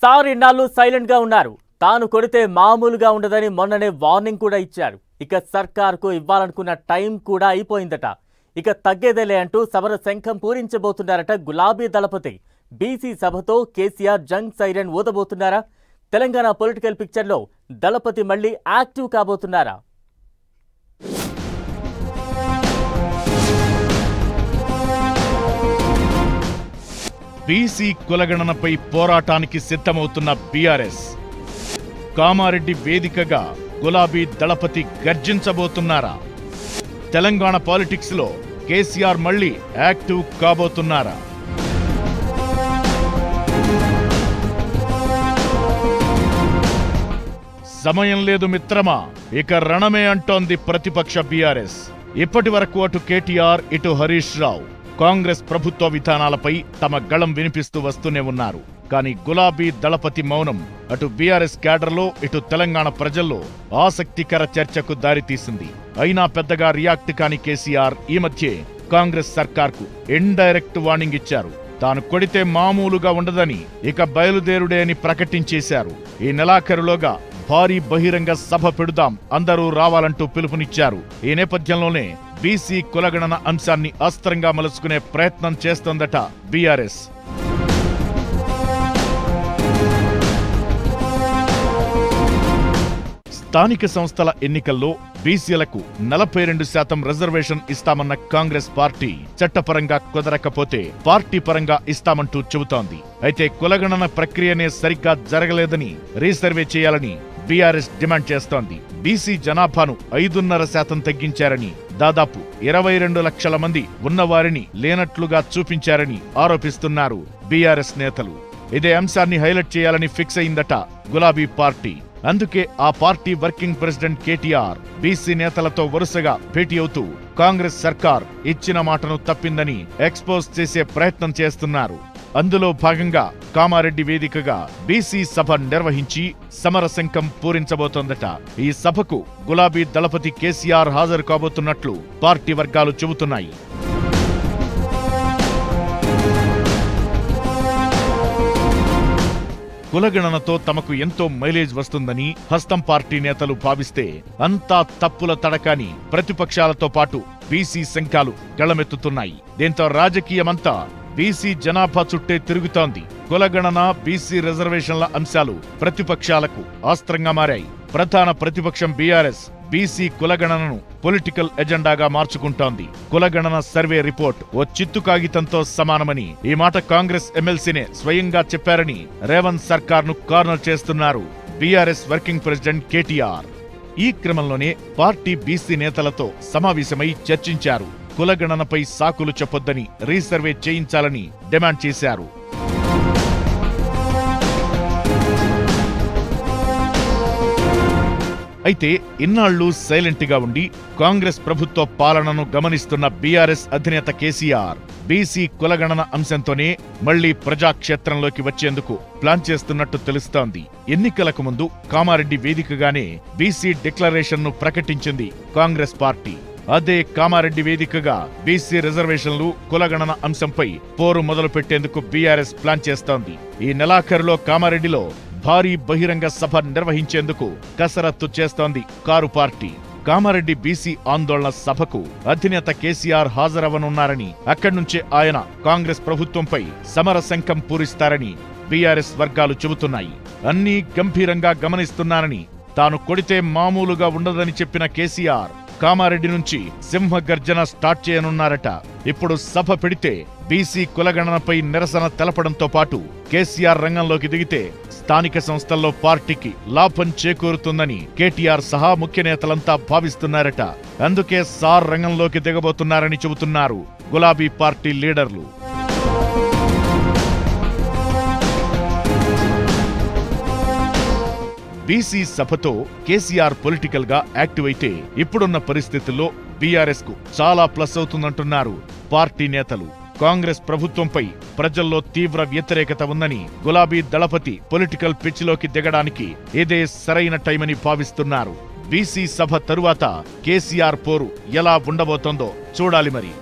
Sir ఇన్నాళ్ళు silent గా ఉన్నారు. తాను కొడితే మామూలుగా ఉండదని మొన్ననే వార్నింగ్ కూడా ఇచ్చారు. ఇక సర్కార్కు ఇవ్వాలనుకున్న టైం కూడా అయిపోయిందట. ఇక తగ్గేదేలే అంటూ సమర శంఖం పూరించబోతున్నారట గులాబీ దళపతి. బీసీ సభతో కేసీఆర్ జంగ్ సైరన్ ఊదబోతున్నారా? తెలంగాణ పొలిటికల్ పిక్చర్లో దళపతి మళ్లీ యాక్టివ్ కాబోతున్నారా? బీసీ కులగణనపై పోరాటానికి సిద్ధమవుతున్న బీఆర్ఎస్. కామారెడ్డి వేదికగా గులాబీ దళపతి గర్జించబోతున్నారా? తెలంగాణ పాలిటిక్స్ లో కేసీఆర్ మళ్లీ యాక్టివ్ కాబోతున్నారా? సమయం లేదు మిత్రమా, ఇక రణమే అంటోంది ప్రతిపక్ష బీఆర్ఎస్. ఇప్పటి వరకు అటు కేటీఆర్, ఇటు హరీష్ రావు కాంగ్రెస్ ప్రభుత్వ విధానాలపై తమ గళం వినిపిస్తూ వస్తూనే ఉన్నారు. కానీ గులాబీ దళపతి మౌనం అటు బీఆర్ఎస్ క్యాడర్లో, ఇటు తెలంగాణ ప్రజల్లో ఆసక్తికర చర్చకు దారితీసింది. అయినా పెద్దగా రియాక్ట్ కాని కేసీఆర్ ఈ మధ్యే కాంగ్రెస్ సర్కార్కు ఇండైరెక్ట్ వార్నింగ్ ఇచ్చారు. తాను కొడితే మామూలుగా ఉండదని, ఇక బయలుదేరుడే అని ప్రకటించేశారు. ఈ నెలాఖరులోగా భారీ బహిరంగ సభ పెడుదాం, అందరూ రావాలంటూ పిలుపునిచ్చారు. ఈ నేపథ్యంలోనే బీసీ కులగణన అంశాన్ని అస్త్రంగా మలుచుకునే ప్రయత్నం చేస్తోందట బీఆర్ఎస్. స్థానిక సంస్థల ఎన్నికల్లో బీసీలకు 42% రిజర్వేషన్ ఇస్తామన్న కాంగ్రెస్ పార్టీ చట్టపరంగా కుదరకపోతే పార్టీ పరంగా ఇస్తామంటూ చెబుతోంది. అయితే కులగణన ప్రక్రియనే సరిగ్గా జరగలేదని రీసర్వే చేయాలని బీఆర్ఎస్ డిమాండ్ చేస్తోంది. బీసీ జనాభాను 5.5% తగ్గించారని, దాదాపు 22 లక్షల మంది ఉన్నవారిని లేనట్లుగా చూపించారని ఆరోపిస్తున్నారు బీఆర్ఎస్ నేతలు. ఇదే అంశాన్ని హైలైట్ చేయాలని ఫిక్స్ అయిందట గులాబీ పార్టీ. అందుకే ఆ party working president KTR BC నేతలతో వరుసగా భేటీ అవుతూ కాంగ్రెస్ సర్కార్ ఇచ్చిన మాటను తప్పిందని ఎక్స్పోజ్ చేసే ప్రయత్నం చేస్తున్నారు. అందులో భాగంగా కామారెడ్డి వేదికగా బీసీ సభ నిర్వహించి సమరశంఖం పూరించబోతోందట. ఈ సభకు గులాబీ దళపతి కేసీఆర్ హాజరు కాబోతున్నట్లు పార్టీ వర్గాలు చెబుతున్నాయి. కులగణనతో తమకు ఎంతో మైలేజ్ వస్తుందని హస్తం పార్టీ నేతలు భావిస్తే అంతా తప్పుల తడకాని ప్రతిపక్షాలతో పాటు బీసీ సంఘాలు గళమెత్తుతున్నాయి. దీంతో రాజకీయమంతా బీసీ జనాభా చుట్టే తిరుగుతోంది. కులగణన, బీసీ రిజర్వేషన్ల అంశాలు ప్రతిపక్షాలకు అస్త్రంగా మారాయి. ప్రధాన ప్రతిపక్షం బీఆర్ఎస్ బీసీ కులగణనను పొలిటికల్ ఎజెండాగా మార్చుకుంటోంది. కులగణన సర్వే రిపోర్ట్ ఓ చిత్తు కాగితంతో సమానమని, ఈ మాట కాంగ్రెస్ ఎమ్మెల్సీనే స్వయంగా చెప్పారని రేవంత్ సర్కార్ను కార్నర్ చేస్తున్నారు బీఆర్ఎస్ వర్కింగ్ ప్రెసిడెంట్ కేటీఆర్. ఈ క్రమంలోనే పార్టీ బీసీ నేతలతో సమావేశమై చర్చించారు. కులగణనపై సాకులు చెప్పొద్దని, రీసర్వే చేయించాలని డిమాండ్ చేశారు. అయితే ఇన్నాళ్లు సైలెంట్ గా ఉండి కాంగ్రెస్ ప్రభుత్వ పాలనను గమనిస్తున్న బీఆర్ఎస్ అధినేత కేసీఆర్ బీసీ కులగణన అంశంతోనే మళ్లీ ప్రజాక్షేత్రంలోకి వచ్చేందుకు ప్లాన్ చేస్తున్నట్టు తెలుస్తోంది. ఎన్నికలకు ముందు కామారెడ్డి వేదికగానే బీసీ డిక్లరేషన్ ను ప్రకటించింది కాంగ్రెస్ పార్టీ. అదే కామారెడ్డి వేదికగా బీసీ రిజర్వేషన్లు, కులగణన అంశంపై పోరు మొదలు పెట్టేందుకు బీఆర్ఎస్ ప్లాన్ చేస్తోంది. ఈ నెలాఖరులో కామారెడ్డిలో భారీ బహిరంగ సభ నిర్వహించేందుకు కసరత్తు చేస్తోంది కారు పార్టీ. కామారెడ్డి బీసీ ఆందోళన సభకు అధినేత కేసీఆర్ హాజరవనున్నారని, అక్కడి నుంచే ఆయన కాంగ్రెస్ ప్రభుత్వంపై సమరశంఖం పూరిస్తారని బీఆర్ఎస్ వర్గాలు చెబుతున్నాయి. అన్నీ గంభీరంగా గమనిస్తున్నానని, తాను కొడితే మామూలుగా ఉండదని చెప్పిన కేసీఆర్ కామారెడ్డి నుంచి సింహగర్జన స్టార్ట్ చేయనున్నారట. ఇప్పుడు సభ పెడితే బీసీ కులగణనపై నిరసన తెలపడంతో పాటు కేసీఆర్ రంగంలోకి దిగితే స్థానిక సంస్థల్లో పార్టీకి లాభం చేకూరుతుందని కేటీఆర్ సహా ముఖ్య నేతలంతా భావిస్తున్నారట. అందుకే సార్ రంగంలోకి దిగబోతున్నారని చెబుతున్నారు గులాబీ పార్టీ లీడర్లు. బీసీ సభతో కేసీఆర్ పొలిటికల్ గా యాక్టివ్ అయితే ఇప్పుడున్న పరిస్థితుల్లో బీఆర్ఎస్ కు చాలా ప్లస్ అవుతుందంటున్నారు పార్టీ నేతలు. కాంగ్రెస్ ప్రభుత్వంపై ప్రజల్లో తీవ్ర వ్యతిరేకత ఉందని, గులాబీ దళపతి పొలిటికల్ పిచ్లోకి దిగడానికి ఇదే సరైన టైమని భావిస్తున్నారు. బీసీ సభ తరువాత కేసీఆర్ పోరు ఎలా ఉండబోతోందో చూడాలి మరి.